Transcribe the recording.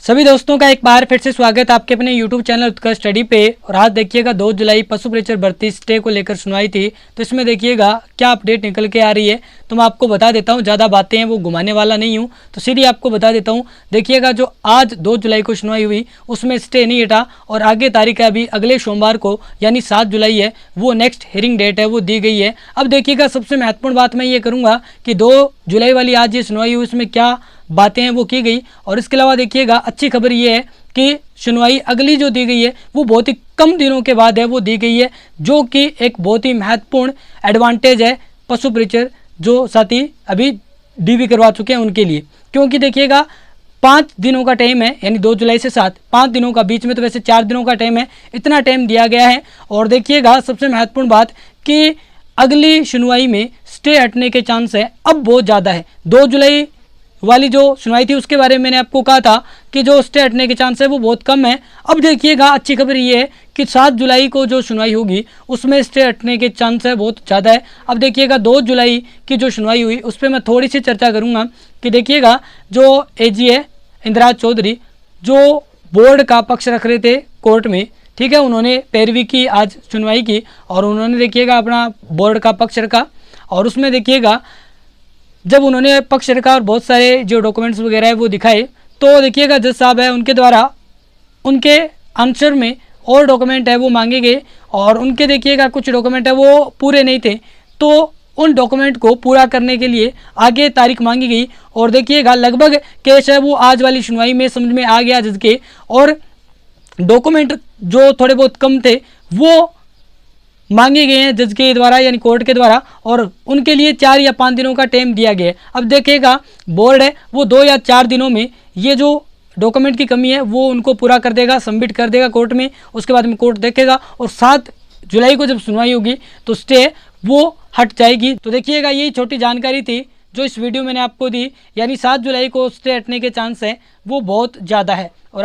सभी दोस्तों का एक बार फिर से स्वागत है आपके अपने YouTube चैनल उत्कर्ष स्टडी पे। और आज देखिएगा 2 जुलाई पशु प्रेक्षक भर्ती स्टे को लेकर सुनवाई थी, तो इसमें देखिएगा क्या अपडेट निकल के आ रही है। तो मैं आपको बता देता हूँ, ज़्यादा बातें हैं वो घुमाने वाला नहीं हूँ, तो सीधी आपको बता देता हूँ। देखिएगा जो आज 2 जुलाई को सुनवाई हुई उसमें स्टे नहीं हटा और आगे तारीख है अभी अगले सोमवार को यानी 7 जुलाई है, वो नेक्स्ट हियरिंग डेट है वो दी गई है। अब देखिएगा सबसे महत्वपूर्ण बात मैं ये करूँगा कि 2 जुलाई वाली आज ये सुनवाई हुई उसमें क्या बातें हैं वो की गई। और इसके अलावा देखिएगा अच्छी खबर ये है कि सुनवाई अगली जो दी गई है वो बहुत ही कम दिनों के बाद है वो दी गई है, जो कि एक बहुत ही महत्वपूर्ण एडवांटेज है पशु प्रेक्षक जो साथी अभी डीवी करवा चुके हैं उनके लिए। क्योंकि देखिएगा 5 दिनों का टाइम है, यानी 2 जुलाई से 7, 5 दिनों का, बीच में तो वैसे 4 दिनों का टाइम है, इतना टाइम दिया गया है। और देखिएगा सबसे महत्वपूर्ण बात कि अगली सुनवाई में स्टे हटने के चांस है अब बहुत ज़्यादा है। 2 जुलाई वाली जो सुनवाई थी उसके बारे में मैंने आपको कहा था कि जो स्टे हटने के चांस है वो बहुत कम है। अब देखिएगा अच्छी खबर ये है कि 7 जुलाई को जो सुनवाई होगी उसमें स्टे हटने के चांस है बहुत ज़्यादा है। अब देखिएगा 2 जुलाई की जो सुनवाई हुई उस पर मैं थोड़ी सी चर्चा करूँगा कि देखिएगा जो एजी है इंदिराज चौधरी जो बोर्ड का पक्ष रख रहे थे कोर्ट में, ठीक है, उन्होंने पैरवी की आज सुनवाई की और उन्होंने देखिएगा अपना बोर्ड का पक्ष रखा। और उसमें देखिएगा जब उन्होंने पक्ष रखा और बहुत सारे जो डॉक्यूमेंट्स वगैरह है वो दिखाए, तो देखिएगा जज साहब है उनके द्वारा उनके आंसर में और डॉक्यूमेंट है वो मांगे गए और उनके देखिएगा कुछ डॉक्यूमेंट है वो पूरे नहीं थे, तो उन डॉक्यूमेंट को पूरा करने के लिए आगे तारीख मांगी गई। और देखिएगा लगभग केस है वो आज वाली सुनवाई में समझ में आ गया जज के, और डॉक्यूमेंट जो थोड़े बहुत कम थे वो मांगे गए हैं जज के द्वारा यानी कोर्ट के द्वारा, और उनके लिए 4 या 5 दिनों का टाइम दिया गया है। अब देखिएगा बोर्ड है वो 2 या 4 दिनों में ये जो डॉक्यूमेंट की कमी है वो उनको पूरा कर देगा, सबमिट कर देगा कोर्ट में। उसके बाद में कोर्ट देखेगा और 7 जुलाई को जब सुनवाई होगी तो स्टे वो हट जाएगी। तो देखिएगा यही छोटी जानकारी थी जो इस वीडियो मैंने आपको दी, यानी 7 जुलाई को स्टे हटने के चांस है वो बहुत ज़्यादा है। और